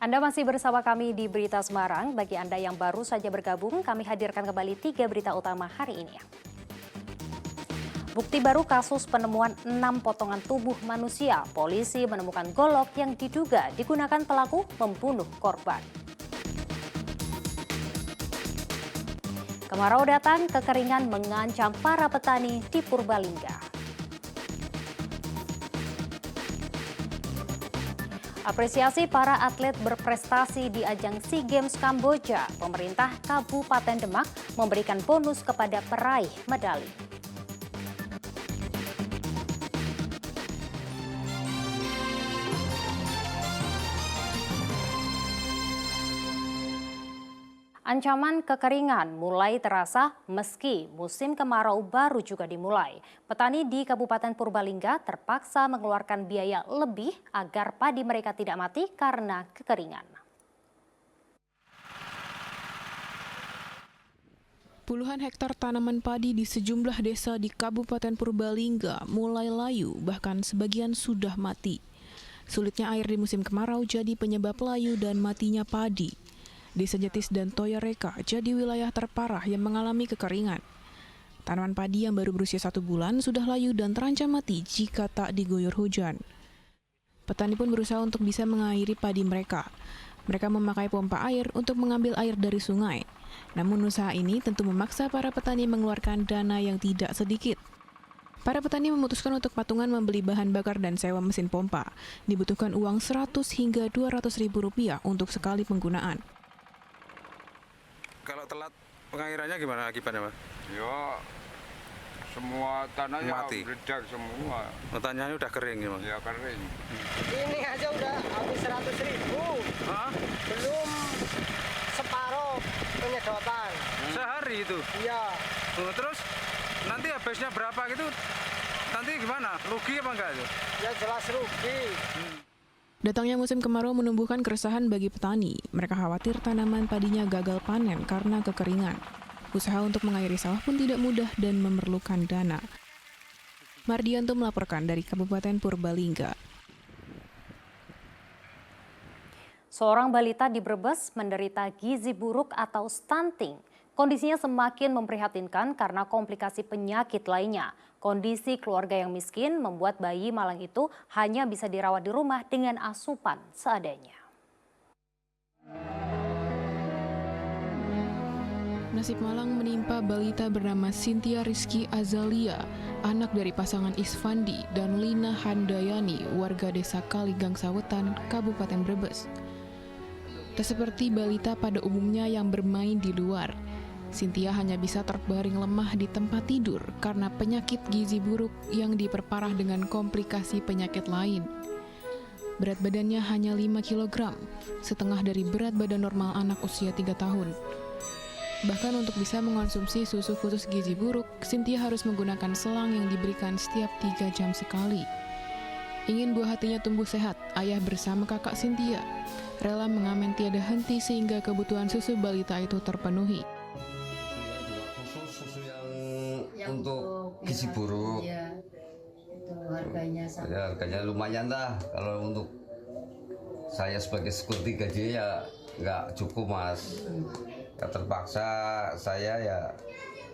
Anda masih bersama kami di Berita Semarang. Bagi Anda yang baru saja bergabung, kami hadirkan kembali 3 berita utama hari ini. Bukti baru kasus penemuan 6 potongan tubuh manusia. Polisi menemukan golok yang diduga digunakan pelaku membunuh korban. Kemarau datang, kekeringan mengancam para petani di Purbalingga. Apresiasi para atlet berprestasi di ajang SEA Games Kamboja. Pemerintah Kabupaten Demak memberikan bonus kepada peraih medali. Ancaman kekeringan mulai terasa meski musim kemarau baru juga dimulai. Petani di Kabupaten Purbalingga terpaksa mengeluarkan biaya lebih agar padi mereka tidak mati karena kekeringan. Puluhan hektar tanaman padi di sejumlah desa di Kabupaten Purbalingga mulai layu, bahkan sebagian sudah mati. Sulitnya air di musim kemarau jadi penyebab layu dan matinya padi. Desa Jetis dan Toyoreka jadi wilayah terparah yang mengalami kekeringan. Tanaman padi yang baru berusia 1 bulan sudah layu dan terancam mati jika tak diguyur hujan. Petani pun berusaha untuk bisa mengairi padi mereka. Mereka memakai pompa air untuk mengambil air dari sungai. Namun usaha ini tentu memaksa para petani mengeluarkan dana yang tidak sedikit. Para petani memutuskan untuk patungan membeli bahan bakar dan sewa mesin pompa. Dibutuhkan uang 100 hingga 200 ribu rupiah untuk sekali penggunaan. Kalau telat pengairannya gimana akibatnya, Mas? Ya, semua tanahnya Mati. meledak semua. Tanahnya udah kering ya, Mas? Ya kering. Ini aja udah habis 100 ribu, Hah? belum separuh penyedotan. Sehari itu? Iya, Terus nanti habisnya berapa gitu? Nanti gimana? Rugi apa enggak itu? ya jelas rugi. Datangnya musim kemarau menumbuhkan keresahan bagi petani. Mereka khawatir tanaman padinya gagal panen karena kekeringan. Usaha untuk mengairi sawah pun tidak mudah dan memerlukan dana. Mardianto melaporkan dari Kabupaten Purbalingga. Seorang balita di Brebes menderita gizi buruk atau stunting. Kondisinya semakin memprihatinkan karena komplikasi penyakit lainnya. Kondisi keluarga yang miskin membuat bayi malang itu hanya bisa dirawat di rumah dengan asupan seadanya. Nasib malang menimpa balita bernama Cynthia Rizky Azalia, anak dari pasangan Isfandi dan Lina Handayani, warga desa Kaligang Sawetan, Kabupaten Brebes. Tak seperti balita pada umumnya yang bermain di luar, Cynthia hanya bisa terbaring lemah di tempat tidur karena penyakit gizi buruk yang diperparah dengan komplikasi penyakit lain. Berat badannya hanya 5 kg, setengah dari berat badan normal anak usia 3 tahun. Bahkan untuk bisa mengonsumsi susu khusus gizi buruk, Cynthia harus menggunakan selang yang diberikan setiap 3 jam sekali. Ingin buah hatinya tumbuh sehat, ayah bersama kakak Cynthia rela mengamen tiada henti sehingga kebutuhan susu balita itu terpenuhi. Susu yang untuk gizi buruk. Ya, itu harganya sama. Ya, harganya lumayan dah. Kalau untuk saya sebagai security gaji ya nggak cukup, Mas. Ya, terpaksa saya ya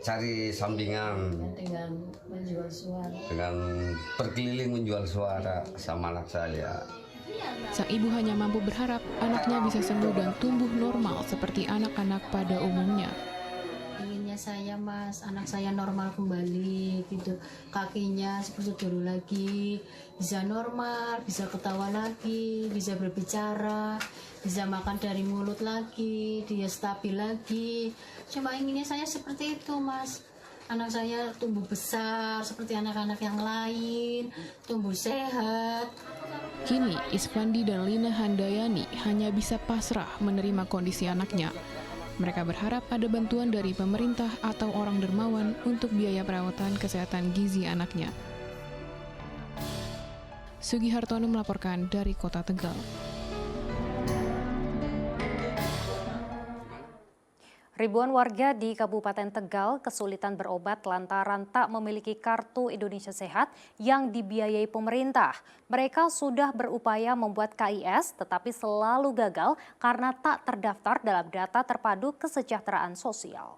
cari sampingan Dengan menjual suara. dengan berkeliling menjual suara sama anak saya. Sang ibu hanya mampu berharap anaknya bisa sembuh dan tumbuh normal seperti anak-anak pada umumnya. Inginnya saya, Mas, anak saya normal kembali gitu. Kakinya seperti dulu lagi, bisa normal, bisa ketawa lagi, bisa berbicara, bisa makan dari mulut lagi, dia stabil lagi. Cuma inginnya saya seperti itu, Mas. Anak saya tumbuh besar seperti anak-anak yang lain, tumbuh sehat. Kini, Isfandi dan Lina Handayani hanya bisa pasrah menerima kondisi anaknya. Mereka berharap ada bantuan dari pemerintah atau orang dermawan untuk biaya perawatan kesehatan gizi anaknya. Sugi Hartono melaporkan dari Kota Tegal. Ribuan warga di Kabupaten Tegal kesulitan berobat lantaran tak memiliki kartu Indonesia Sehat yang dibiayai pemerintah. Mereka sudah berupaya membuat KIS tetapi selalu gagal karena tak terdaftar dalam data terpadu kesejahteraan sosial.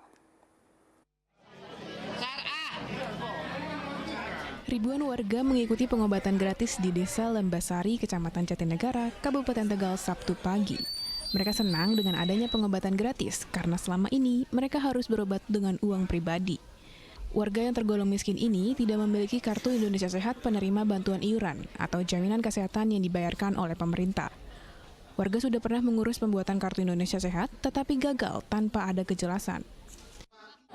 Ribuan warga mengikuti pengobatan gratis di Desa Lembasari, Kecamatan Jatinegara, Kabupaten Tegal Sabtu pagi. Mereka senang dengan adanya pengobatan gratis karena selama ini mereka harus berobat dengan uang pribadi. Warga yang tergolong miskin ini tidak memiliki kartu Indonesia Sehat penerima bantuan iuran atau jaminan kesehatan yang dibayarkan oleh pemerintah. Warga sudah pernah mengurus pembuatan kartu Indonesia Sehat tetapi gagal tanpa ada kejelasan.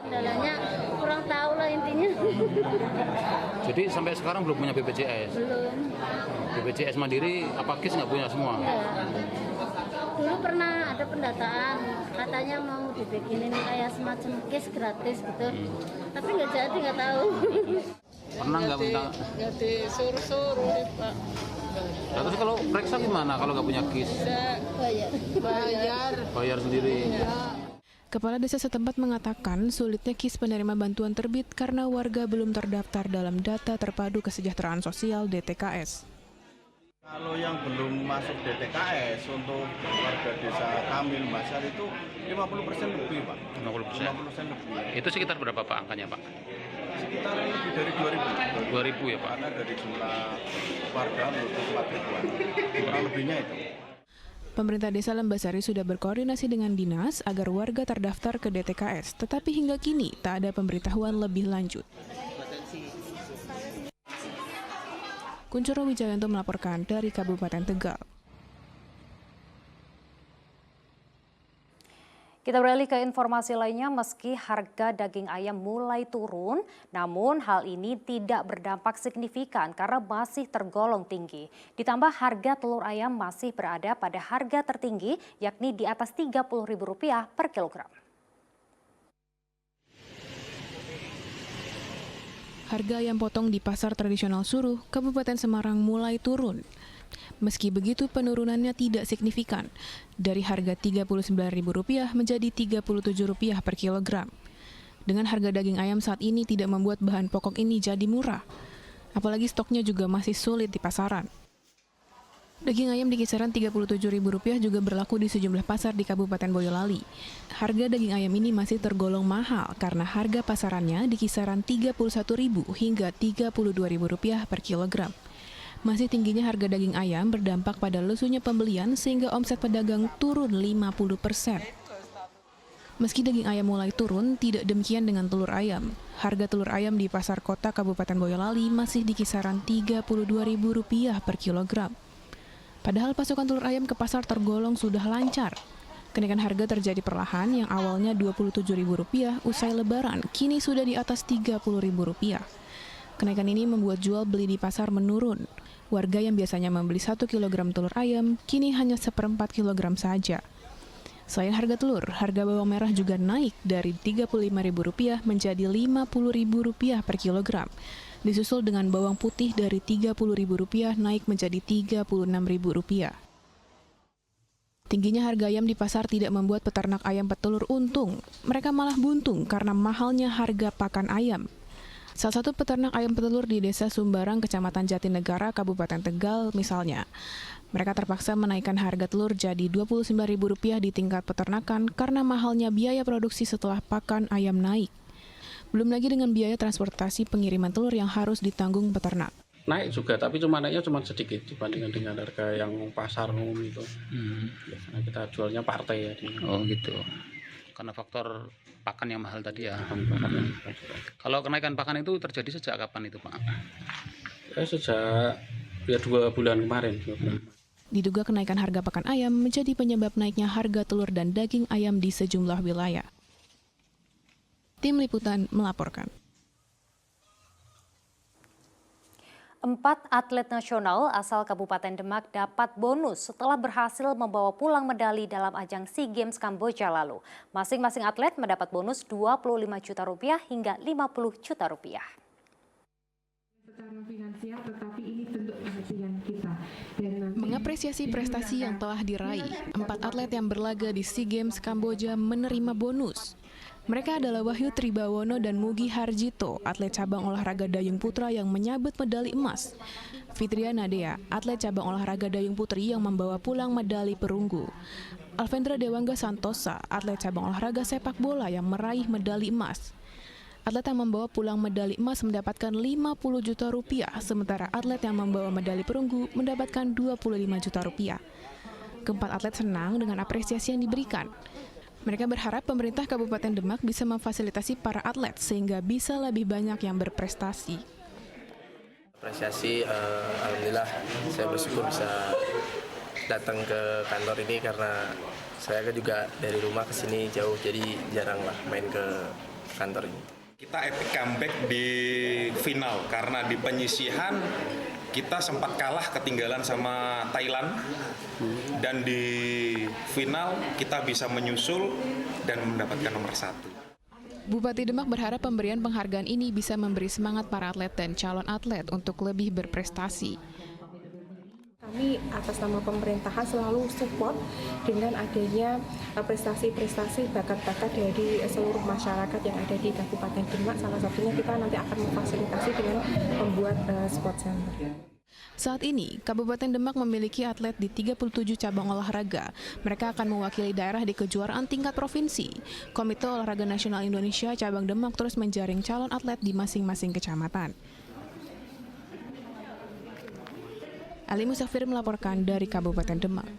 Kendalanya kurang tahu lah intinya. Jadi sampai sekarang belum punya BPJS? Belum. BPJS Mandiri apa KIS nggak punya semua? Ya. Dulu pernah ada pendataan, katanya mau dibikinin kayak semacam KIS gratis gitu. Tapi nggak jadi, nggak tahu. Pernah nggak minta? Nggak disuruh-suruh, Pak. Ya, terus kalau periksa gimana kalau nggak punya KIS? Bayar sendiri. Kepala desa setempat mengatakan sulitnya KIS penerima bantuan terbit karena warga belum terdaftar dalam data terpadu kesejahteraan sosial DTKS. Kalau yang belum masuk DTKS untuk warga desa Kamil Basar itu 50% lebih, Pak. 50%? 50% lebih. Itu sekitar berapa Pak angkanya Pak? Sekitar lebih dari 2.000. 2.000 ya Pak? Karena dari jumlah warga menurut 4.000-an. Kurang lebihnya itu. Pemerintah Desa Lembasari sudah berkoordinasi dengan dinas agar warga terdaftar ke DTKS, tetapi hingga kini tak ada pemberitahuan lebih lanjut. Kuncoro Wijayanto melaporkan dari Kabupaten Tegal. Kita beralih ke informasi lainnya, meski harga daging ayam mulai turun, namun hal ini tidak berdampak signifikan karena masih tergolong tinggi. Ditambah harga telur ayam masih berada pada harga tertinggi, yakni di atas Rp30.000 per kilogram. Harga ayam potong di pasar tradisional Suruh, Kabupaten Semarang mulai turun. Meski begitu penurunannya tidak signifikan, dari harga Rp39.000 menjadi Rp37 per kilogram. Dengan harga daging ayam saat ini tidak membuat bahan pokok ini jadi murah, apalagi stoknya juga masih sulit di pasaran. Daging ayam di kisaran Rp37.000 juga berlaku di sejumlah pasar di Kabupaten Boyolali. Harga daging ayam ini masih tergolong mahal karena harga pasarannya di kisaran Rp31.000 hingga Rp32.000 per kilogram. Masih tingginya harga daging ayam berdampak pada lesunya pembelian sehingga omset pedagang turun 50%. Meski daging ayam mulai turun, tidak demikian dengan telur ayam. Harga telur ayam di pasar kota Kabupaten Boyolali masih di kisaran Rp32.000 per kilogram. Padahal pasokan telur ayam ke pasar tergolong sudah lancar. Kenaikan harga terjadi perlahan yang awalnya Rp27.000 usai lebaran, kini sudah di atas Rp30.000. Kenaikan ini membuat jual beli di pasar menurun. Warga yang biasanya membeli 1 kg telur ayam, kini hanya 1/4 kilogram saja. Selain harga telur, harga bawang merah juga naik dari Rp35.000 menjadi Rp50.000 per kilogram. Disusul dengan bawang putih dari Rp30.000 naik menjadi Rp36.000. Tingginya harga ayam di pasar tidak membuat peternak ayam petelur untung. Mereka malah buntung karena mahalnya harga pakan ayam. Salah satu peternak ayam petelur di Desa Sumbarang, Kecamatan Jatinegara, Kabupaten Tegal misalnya. Mereka terpaksa menaikkan harga telur jadi Rp29.000 di tingkat peternakan karena mahalnya biaya produksi setelah pakan ayam naik. Belum lagi dengan biaya transportasi pengiriman telur yang harus ditanggung peternak. Naik juga, tapi naiknya cuma sedikit dibandingkan dengan harga yang pasar umum itu. Karena kita jualnya partai ya. Oh gitu. Karena faktor pakan yang mahal tadi ya. Kalau kenaikan pakan itu terjadi sejak kapan itu Pak? Sejak 2 bulan kemarin. Diduga kenaikan harga pakan ayam menjadi penyebab naiknya harga telur dan daging ayam di sejumlah wilayah. Tim Liputan melaporkan. 4 atlet nasional asal Kabupaten Demak dapat bonus setelah berhasil membawa pulang medali dalam ajang SEA Games Kamboja lalu. Masing-masing atlet mendapat bonus Rp25 juta hingga Rp50 juta. Mengapresiasi prestasi yang telah diraih, 4 atlet yang berlaga di SEA Games Kamboja menerima bonus. Mereka adalah Wahyu Tribawono dan Mugi Harjito, atlet cabang olahraga dayung putra yang menyabet medali emas. Fitriana Dea, atlet cabang olahraga dayung putri yang membawa pulang medali perunggu. Alvendra Dewangga Santosa, atlet cabang olahraga sepak bola yang meraih medali emas. Atlet yang membawa pulang medali emas mendapatkan 50 juta rupiah, sementara atlet yang membawa medali perunggu mendapatkan 25 juta rupiah. Keempat atlet senang dengan apresiasi yang diberikan. Mereka berharap pemerintah Kabupaten Demak bisa memfasilitasi para atlet sehingga bisa lebih banyak yang berprestasi. Apresiasi, alhamdulillah saya bersyukur bisa datang ke kantor ini karena saya juga dari rumah ke sini jauh, jadi jarang lah main ke kantor ini. Kita epic comeback di final karena di penyisihan kita sempat kalah ketinggalan sama Thailand dan di final kita bisa menyusul dan mendapatkan nomor 1. Bupati Demak berharap pemberian penghargaan ini bisa memberi semangat para atlet dan calon atlet untuk lebih berprestasi. Kami atas nama pemerintahan selalu support dengan adanya prestasi-prestasi bakat-bakat dari seluruh masyarakat yang ada di Kabupaten Demak. Salah satunya kita nanti akan memfasilitasi dengan membuat sport center. Saat ini, Kabupaten Demak memiliki atlet di 37 cabang olahraga. Mereka akan mewakili daerah di kejuaraan tingkat provinsi. Komite Olahraga Nasional Indonesia Cabang Demak terus menjaring calon atlet di masing-masing kecamatan. Ali Musafir melaporkan dari Kabupaten Demak.